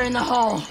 in the hall.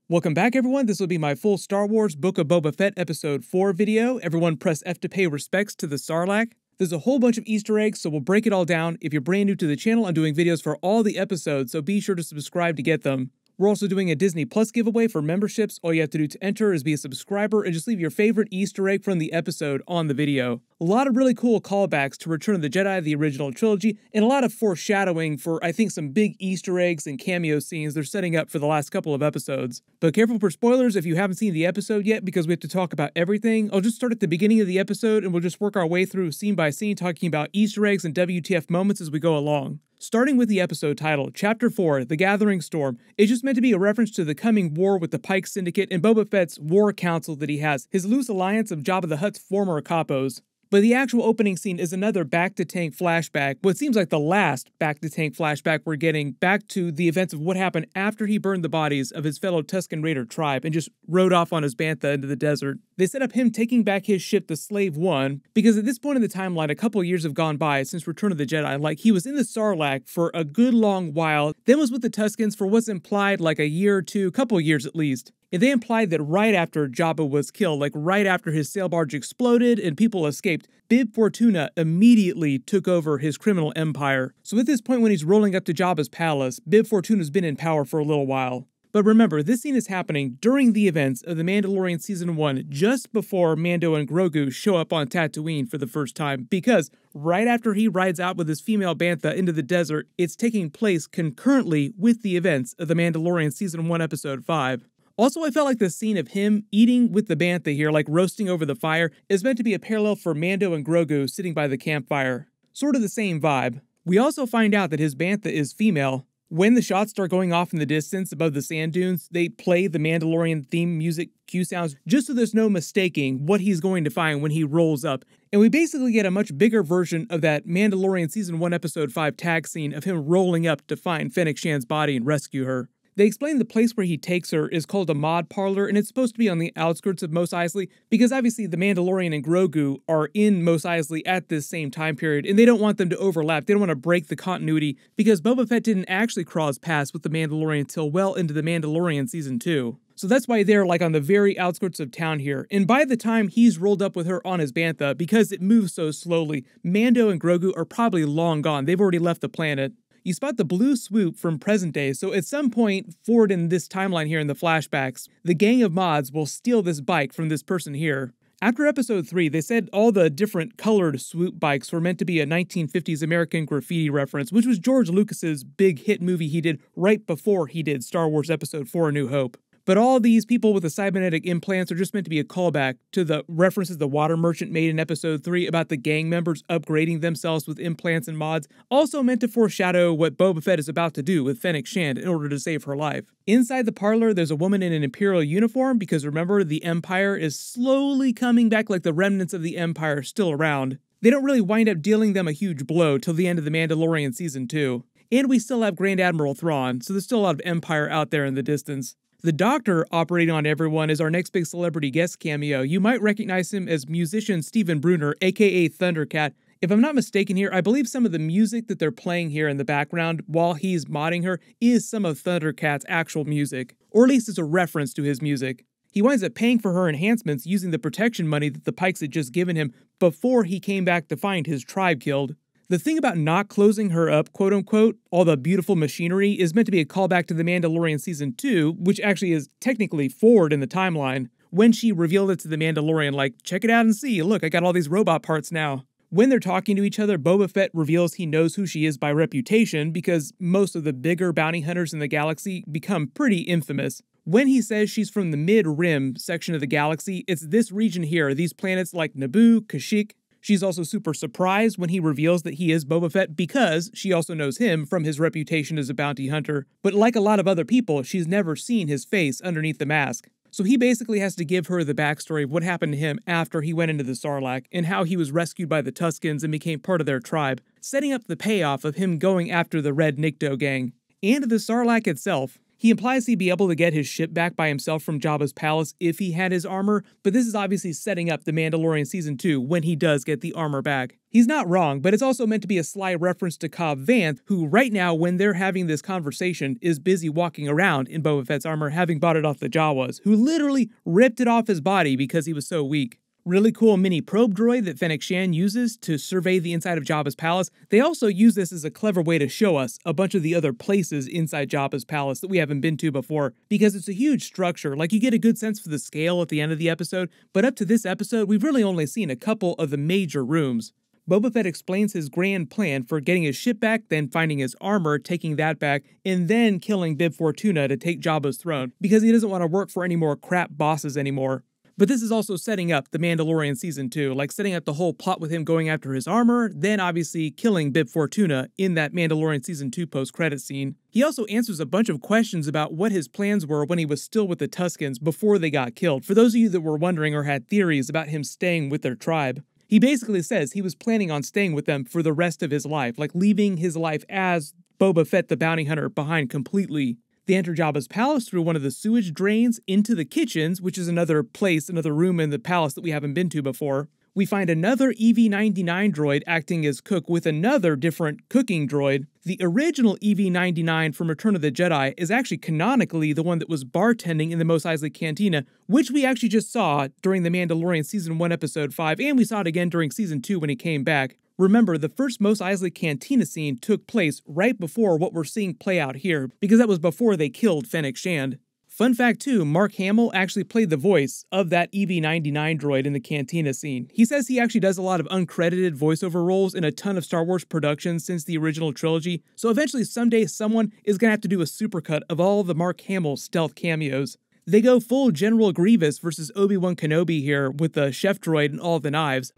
Welcome back, everyone. This will be my full Star Wars Book of Boba Fett Episode 4 video. Everyone press F to pay respects to the Sarlacc. There's a whole bunch of Easter eggs, so we'll break it all down. If you're brand new to the channel, I'm doing videos for all the episodes, so be sure to subscribe to get them. We're also doing a Disney Plus giveaway for memberships. All you have to do to enter is be a subscriber and just leave your favorite Easter egg from the episode on the video. A lot of really cool callbacks to Return of the Jedi, the original trilogy, and a lot of foreshadowing for, I think, some big Easter eggs and cameo scenes they're setting up for the last couple of episodes. But careful for spoilers if you haven't seen the episode yet, because we have to talk about everything. I'll just start at the beginning of the episode and we'll just work our way through scene by scene, talking about Easter eggs and WTF moments as we go along. Starting with the episode title, Chapter 4, The Gathering Storm, is just meant to be a reference to the coming war with the Pyke Syndicate and Boba Fett's war council that he has, his loose alliance of Jabba the Hutt's former capos. But the actual opening scene is another back-to-tank flashback, what seems like the last back-to-tank flashback we're getting, back to the events of what happened after he burned the bodies of his fellow Tusken Raider Tribe and just rode off on his bantha into the desert. They set up him taking back his ship, the Slave One, because at this point in the timeline, a couple years have gone by since Return of the Jedi. Like, he was in the Sarlacc for a good long while, then was with the Tuskens for what's implied like a year or two, couple years at least. And they implied that right after Jabba was killed, like right after his sail barge exploded and people escaped, Bib Fortuna immediately took over his criminal empire. So at this point when he's rolling up to Jabba's palace, Bib Fortuna's been in power for a little while. But remember, this scene is happening during the events of The Mandalorian Season 1, just before Mando and Grogu show up on Tatooine for the first time, because right after he rides out with his female bantha into the desert, it's taking place concurrently with the events of The Mandalorian Season 1, Episode 5. Also, I felt like the scene of him eating with the bantha here, like roasting over the fire, is meant to be a parallel for Mando and Grogu sitting by the campfire. Sort of the same vibe. We also find out that his bantha is female. When the shots start going off in the distance above the sand dunes, they play the Mandalorian theme music cue sounds just so there's no mistaking what he's going to find when he rolls up. And we basically get a much bigger version of that Mandalorian Season 1 Episode 5 tag scene of him rolling up to find Fennec Shan's body and rescue her. They explain the place where he takes her is called a mod parlor, and it's supposed to be on the outskirts of Mos Eisley, because obviously the Mandalorian and Grogu are in Mos Eisley at this same time period, and they don't want them to overlap. They don't want to break the continuity, because Boba Fett didn't actually cross paths with the Mandalorian till well into The Mandalorian Season 2. So that's why they're like on the very outskirts of town here, and by the time he's rolled up with her on his bantha, because it moves so slowly, Mando and Grogu are probably long gone. They've already left the planet. You spot the blue swoop from present day, so at some point forward in this timeline here in the flashbacks, the gang of mods will steal this bike from this person here. After Episode 3, they said all the different colored swoop bikes were meant to be a 1950s American Graffiti reference, which was George Lucas's big hit movie he did right before he did Star Wars Episode 4: A New Hope. But all these people with the cybernetic implants are just meant to be a callback to the references the water merchant made in Episode 3 about the gang members upgrading themselves with implants and mods, also meant to foreshadow what Boba Fett is about to do with Fennec Shand in order to save her life. Inside the parlor, there's a woman in an Imperial uniform, because remember, the Empire is slowly coming back, like the remnants of the Empire are still around. They don't really wind up dealing them a huge blow till the end of The Mandalorian Season 2. And we still have Grand Admiral Thrawn, so there's still a lot of Empire out there in the distance. The Doctor operating on everyone is our next big celebrity guest cameo. You might recognize him as musician Stephen Bruner, aka Thundercat. If I'm not mistaken here, I believe some of the music that they're playing here in the background while he's modding her is some of Thundercat's actual music, or at least it's a reference to his music. He winds up paying for her enhancements using the protection money that the Pykes had just given him before he came back to find his tribe killed. The thing about not closing her up, quote-unquote, all the beautiful machinery, is meant to be a callback to The Mandalorian Season 2, which actually is technically forward in the timeline, when she revealed it to the Mandalorian, like, check it out and see, look, I got all these robot parts now. When they're talking to each other, Boba Fett reveals he knows who she is by reputation, because most of the bigger bounty hunters in the galaxy become pretty infamous. When he says she's from the mid-rim section of the galaxy, it's this region here, these planets like Naboo, Kashyyyk. She's also super surprised when he reveals that he is Boba Fett, because she also knows him from his reputation as a bounty hunter. But like a lot of other people, she's never seen his face underneath the mask. So he basically has to give her the backstory of what happened to him after he went into the Sarlacc, and how he was rescued by the Tuskens and became part of their tribe, setting up the payoff of him going after the Red Nikto gang. And the Sarlacc itself. He implies he'd be able to get his ship back by himself from Jabba's palace if he had his armor, but this is obviously setting up The Mandalorian Season 2 when he does get the armor back. He's not wrong, but it's also meant to be a sly reference to Cobb Vanth, who right now, when they're having this conversation, is busy walking around in Boba Fett's armor, having bought it off the Jawas, who literally ripped it off his body because he was so weak. Really cool mini probe droid that Fennec Shand uses to survey the inside of Jabba's palace. They also use this as a clever way to show us a bunch of the other places inside Jabba's palace that we haven't been to before, because it's a huge structure. Like, you get a good sense for the scale at the end of the episode, but up to this episode, we've really only seen a couple of the major rooms. Boba Fett explains his grand plan for getting his ship back, then finding his armor, taking that back, and then killing Bib Fortuna to take Jabba's throne, because he doesn't want to work for any more crap bosses anymore. But this is also setting up The Mandalorian Season 2, like setting up the whole plot with him going after his armor, then obviously killing Bib Fortuna in that Mandalorian Season 2 post-credit scene. He also answers a bunch of questions about what his plans were when he was still with the Tuskens before they got killed, for those of you that were wondering or had theories about him staying with their tribe. He basically says he was planning on staying with them for the rest of his life, like leaving his life as Boba Fett the bounty hunter behind completely. They enter Jabba's palace through one of the sewage drains into the kitchens, which is another room in the palace that we haven't been to before. We find another EV-99 droid acting as cook with another different cooking droid. The original EV-99 from Return of the Jedi is actually canonically the one that was bartending in the Mos Eisley Cantina, which we actually just saw during The Mandalorian Season 1 Episode 5, and we saw it again during Season 2 when he came back. Remember, the first Mos Eisley Cantina scene took place right before what we're seeing play out here, because that was before they killed Fennec Shand. Fun fact too, Mark Hamill actually played the voice of that EV-99 droid in the Cantina scene. He says he actually does a lot of uncredited voiceover roles in a ton of Star Wars productions since the original trilogy, so eventually someday someone is gonna have to do a supercut of all the Mark Hamill stealth cameos. They go full General Grievous versus Obi-Wan Kenobi here with the chef droid and all the knives.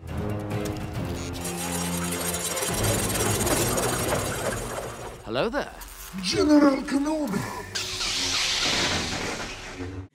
Hello there. General Kenobi.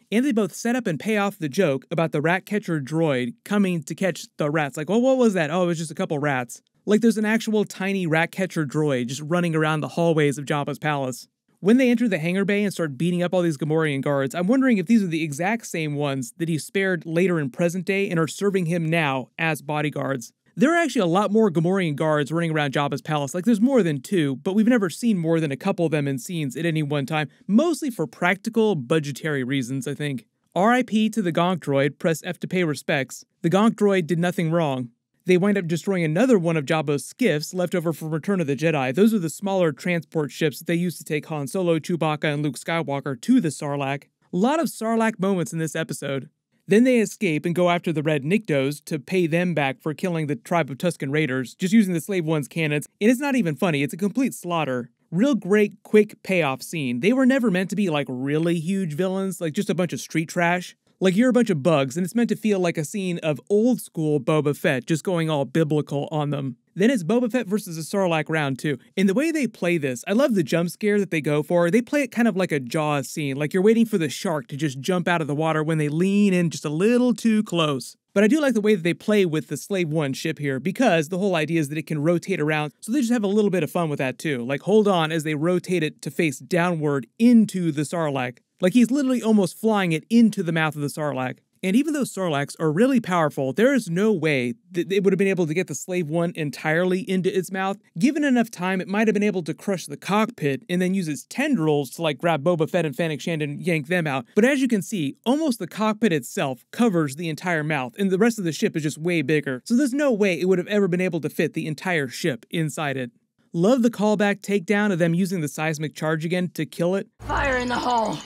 And they both set up and pay off the joke about the rat catcher droid coming to catch the rats. Like, well, what was that? Oh, it was just a couple rats. Like, there's an actual tiny rat catcher droid just running around the hallways of Jabba's palace. When they enter the hangar bay and start beating up all these Gamorrean guards, I'm wondering if these are the exact same ones that he spared later in present day and are serving him now as bodyguards. There are actually a lot more Gamorrean guards running around Jabba's palace. Like, there's more than 2, but we've never seen more than a couple of them in scenes at any one time, mostly for practical, budgetary reasons, I think. RIP to the Gonk droid, press F to pay respects. The Gonk droid did nothing wrong. They wind up destroying another one of Jabba's skiffs left over from Return of the Jedi. Those are the smaller transport ships that they used to take Han Solo, Chewbacca, and Luke Skywalker to the Sarlacc. A lot of Sarlacc moments in this episode. Then they escape and go after the Red Niktos to pay them back for killing the tribe of Tusken Raiders, just using the Slave One's cannons, and it's not even funny, it's a complete slaughter. Real great, quick payoff scene. They were never meant to be like really huge villains, like just a bunch of street trash. Like, you're a bunch of bugs, and it's meant to feel like a scene of old school Boba Fett just going all biblical on them. Then it's Boba Fett versus the Sarlacc round 2. And the way they play this, I love the jump scare that they go for. They play it kind of like a Jaws scene, like you're waiting for the shark to just jump out of the water when they lean in just a little too close. But I do like the way that they play with the Slave One ship here, because the whole idea is that it can rotate around, so they just have a little bit of fun with that too. Like, hold on as they rotate it to face downward into the Sarlacc. Like, he's literally almost flying it into the mouth of the Sarlacc. And even though Sarlaccs are really powerful, there is no way that it would have been able to get the Slave One entirely into its mouth. Given enough time, it might have been able to crush the cockpit and then use its tendrils to, like, grab Boba Fett and Fennec Shand and yank them out. But as you can see, almost the cockpit itself covers the entire mouth, and the rest of the ship is just way bigger. So there's no way it would have ever been able to fit the entire ship inside it. Love the callback takedown of them using the seismic charge again to kill it. Fire in the hole!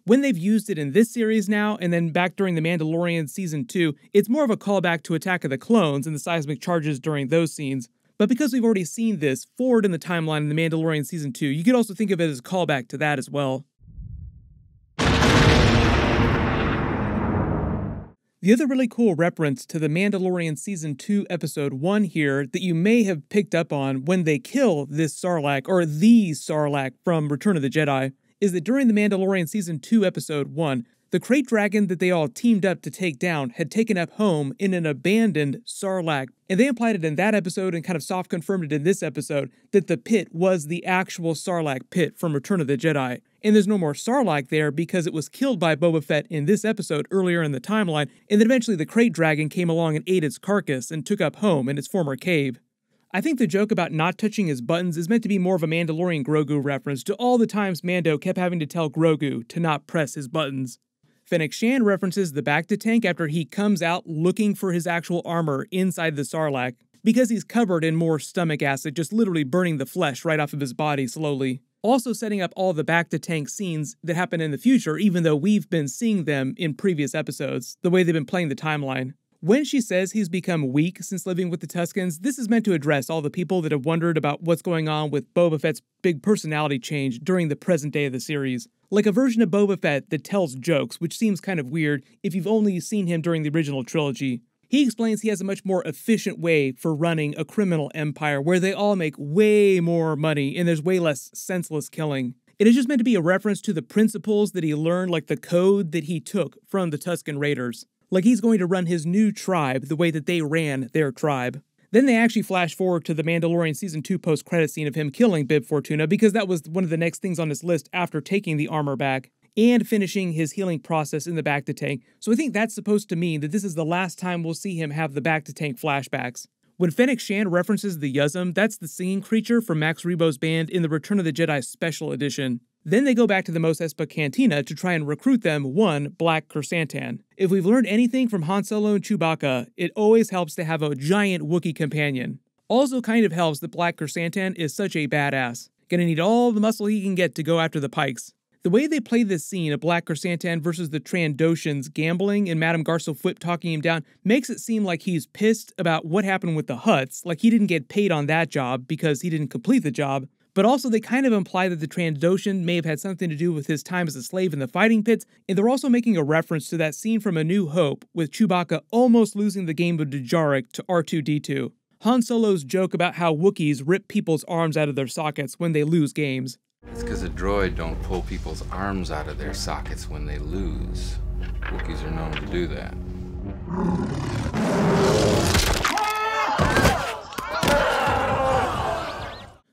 When they've used it in this series now, and then back during The Mandalorian Season 2, it's more of a callback to Attack of the Clones and the seismic charges during those scenes. But because we've already seen this forward in the timeline in The Mandalorian Season 2, you could also think of it as a callback to that as well. The other really cool reference to The Mandalorian Season 2 Episode 1 here that you may have picked up on when they kill this Sarlacc, or the Sarlacc from Return of the Jedi, is that during The Mandalorian Season 2 Episode 1, The krayt dragon that they all teamed up to take down had taken up home in an abandoned Sarlacc, and they implied it in that episode and kind of soft confirmed it in this episode that the pit was the actual Sarlacc pit from Return of the Jedi. And there's no more Sarlacc there because it was killed by Boba Fett in this episode earlier in the timeline, and then eventually the krayt dragon came along and ate its carcass and took up home in its former cave. I think the joke about not touching his buttons is meant to be more of a Mandalorian Grogu reference to all the times Mando kept having to tell Grogu to not press his buttons. Fennec Shand references the Bacta tank after he comes out looking for his actual armor inside the Sarlacc, because he's covered in more stomach acid, just literally burning the flesh right off of his body slowly. Also setting up all the Bacta tank scenes that happen in the future, even though we've been seeing them in previous episodes, the way they've been playing the timeline. When she says he's become weak since living with the Tuskens, this is meant to address all the people that have wondered about what's going on with Boba Fett's big personality change during the present day of the series. Like a version of Boba Fett that tells jokes, which seems kind of weird if you've only seen him during the original trilogy. He explains he has a much more efficient way for running a criminal empire where they all make way more money and there's way less senseless killing. It is just meant to be a reference to the principles that he learned, like the code that he took from the Tusken Raiders. Like he's going to run his new tribe the way that they ran their tribe. Then they actually flash forward to the Mandalorian Season 2 post-credit scene of him killing Bib Fortuna, because that was one of the next things on his list after taking the armor back, and finishing his healing process in the Bacta tank. So I think that's supposed to mean that this is the last time we'll see him have the Bacta tank flashbacks. When Fennec Shand references the Yuzum, that's the singing creature from Max Rebo's band in the Return of the Jedi Special Edition. Then they go back to the Mos Espa Cantina to try and recruit them one Black Krrsantan. If we've learned anything from Han Solo and Chewbacca, it always helps to have a giant Wookiee companion. Also kind of helps that Black Krrsantan is such a badass. Gonna need all the muscle he can get to go after the Pykes. The way they play this scene of Black Krrsantan versus the Trandoshans gambling and Madame Garso Flip talking him down makes it seem like he's pissed about what happened with the Hutts, like he didn't get paid on that job because he didn't complete the job. But also they kind of imply that the Trandoshan may have had something to do with his time as a slave in the fighting pits, and they're also making a reference to that scene from A New Hope with Chewbacca almost losing the game of Din Djarin to R2-D2. Han Solo's joke about how Wookiees rip people's arms out of their sockets when they lose games. It's because a droid don't pull people's arms out of their sockets when they lose. Wookiees are known to do that.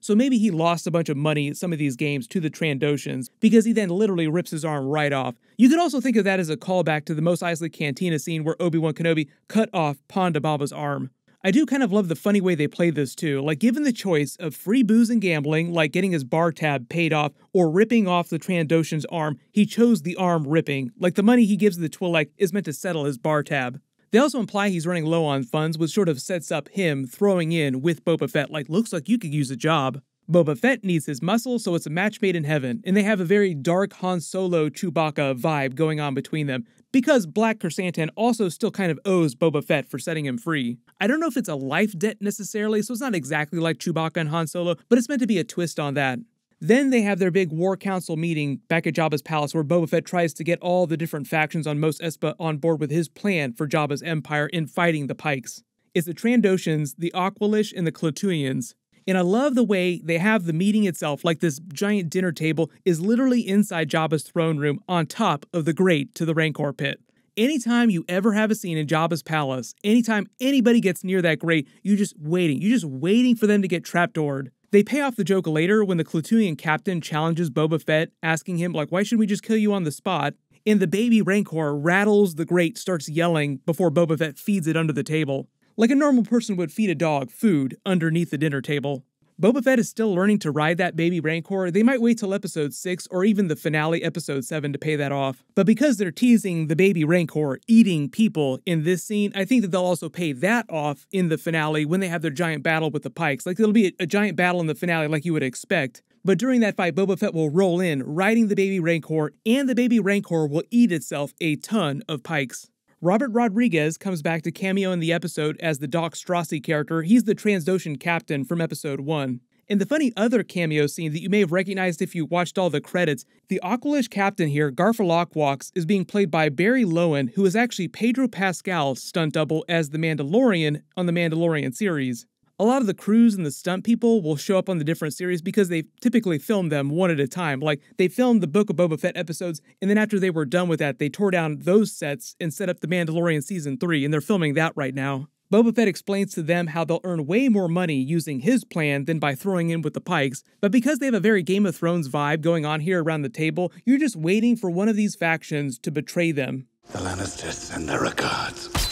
So maybe he lost a bunch of money at some of these games to the Trandoshans, because he then literally rips his arm right off. You could also think of that as a callback to the Mos Eisley Cantina scene where Obi-Wan Kenobi cut off Ponda Baba's arm. I do kind of love the funny way they play this too, like given the choice of free booze and gambling, like getting his bar tab paid off, or ripping off the Trandoshan's arm, he chose the arm ripping, like the money he gives the Twi'lek is meant to settle his bar tab. They also imply he's running low on funds, which sort of sets up him throwing in with Boba Fett, like, looks like you could use a job. Boba Fett needs his muscle, so it's a match made in heaven, and they have a very dark Han Solo Chewbacca vibe going on between them, because Black Krrsantan also still kind of owes Boba Fett for setting him free. I don't know if it's a life debt necessarily, so it's not exactly like Chewbacca and Han Solo, but it's meant to be a twist on that. Then they have their big War Council meeting back at Jabba's palace where Boba Fett tries to get all the different factions on Mos Espa on board with his plan for Jabba's empire in fighting the Pykes. It's the Trandoshans, the Aqualish, and the Klatooinians. And I love the way they have the meeting itself, like this giant dinner table is literally inside Jabba's throne room on top of the grate to the Rancor pit. Anytime you ever have a scene in Jabba's palace, anytime anybody gets near that grate, you're just waiting for them to get trapdoored. They pay off the joke later when the Klatooinian captain challenges Boba Fett, asking him, like, why shouldn't we just kill you on the spot? And the baby Rancor rattles the grate, starts yelling before Boba Fett feeds it under the table. Like a normal person would feed a dog food underneath the dinner table. Boba Fett is still learning to ride that baby Rancor. They might wait till episode 6 or even the finale episode 7 to pay that off. But because they're teasing the baby Rancor eating people in this scene, I think that they'll also pay that off in the finale when they have their giant battle with the Pykes. Like it'll be a giant battle in the finale like you would expect. But during that fight, Boba Fett will roll in, riding the baby Rancor, and the baby Rancor will eat itself a ton of Pykes. Robert Rodriguez comes back to cameo in the episode as the Doc Strassi character. He's the Trandoshan captain from episode 1. In the funny other cameo scene that you may have recognized if you watched all the credits, the Aqualish captain here, Garfalokwox, is being played by Barry Lowen, who is actually Pedro Pascal's stunt double as the Mandalorian on the Mandalorian series. A lot of the crews and the stunt people will show up on the different series because they typically film them one at a time. Like, they filmed the Book of Boba Fett episodes, and then after they were done with that, they tore down those sets and set up the Mandalorian Season 3, and they're filming that right now. Boba Fett explains to them how they'll earn way more money using his plan than by throwing in with the Pykes, but because they have a very Game of Thrones vibe going on here around the table, you're just waiting for one of these factions to betray them. The Lannisters send their regards.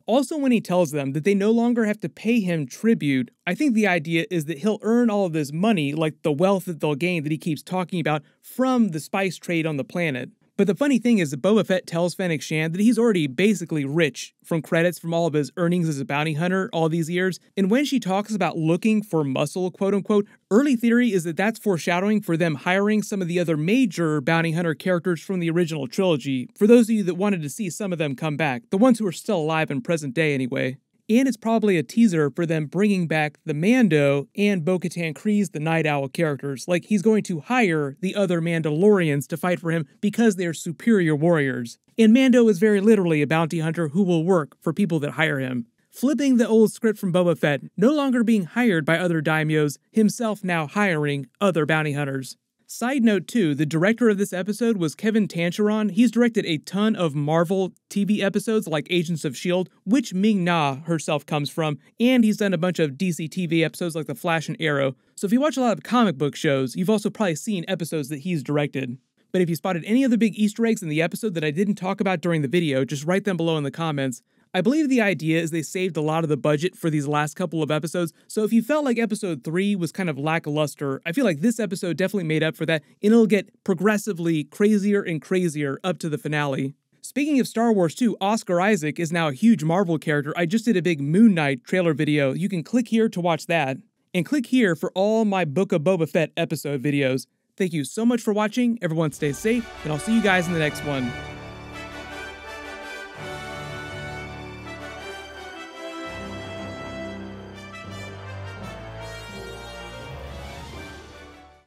Also, when he tells them that they no longer have to pay him tribute, I think the idea is that he'll earn all of this money, like the wealth that they'll gain that he keeps talking about, from the spice trade on the planet. But the funny thing is that Boba Fett tells Fennec Shand that he's already basically rich from credits from all of his earnings as a bounty hunter all these years. And when she talks about looking for muscle, quote unquote, early theory is that that's foreshadowing for them hiring some of the other major bounty hunter characters from the original trilogy, for those of you that wanted to see some of them come back, the ones who are still alive in present day anyway. And it's probably a teaser for them bringing back the Mando and Bo Katan Kryze, the Night Owl characters. Like, he's going to hire the other Mandalorians to fight for him because they're superior warriors. And Mando is very literally a bounty hunter who will work for people that hire him. Flipping the old script from Boba Fett, no longer being hired by other daimyos, himself now hiring other bounty hunters. Side note too, the director of this episode was Kevin Tancharoen. He's directed a ton of Marvel TV episodes like Agents of S.H.I.E.L.D., which Ming-Na herself comes from, and he's done a bunch of DC TV episodes like The Flash and Arrow. So if you watch a lot of comic book shows, you've also probably seen episodes that he's directed. But if you spotted any other big Easter eggs in the episode that I didn't talk about during the video, just write them below in the comments. I believe the idea is they saved a lot of the budget for these last couple of episodes, so if you felt like episode 3 was kind of lackluster, I feel like this episode definitely made up for that, and it'll get progressively crazier and crazier up to the finale. Speaking of Star Wars too, Oscar Isaac is now a huge Marvel character. I just did a big Moon Knight trailer video. You can click here to watch that, and click here for all my Book of Boba Fett episode videos. Thank you so much for watching, everyone stay safe, and I'll see you guys in the next one.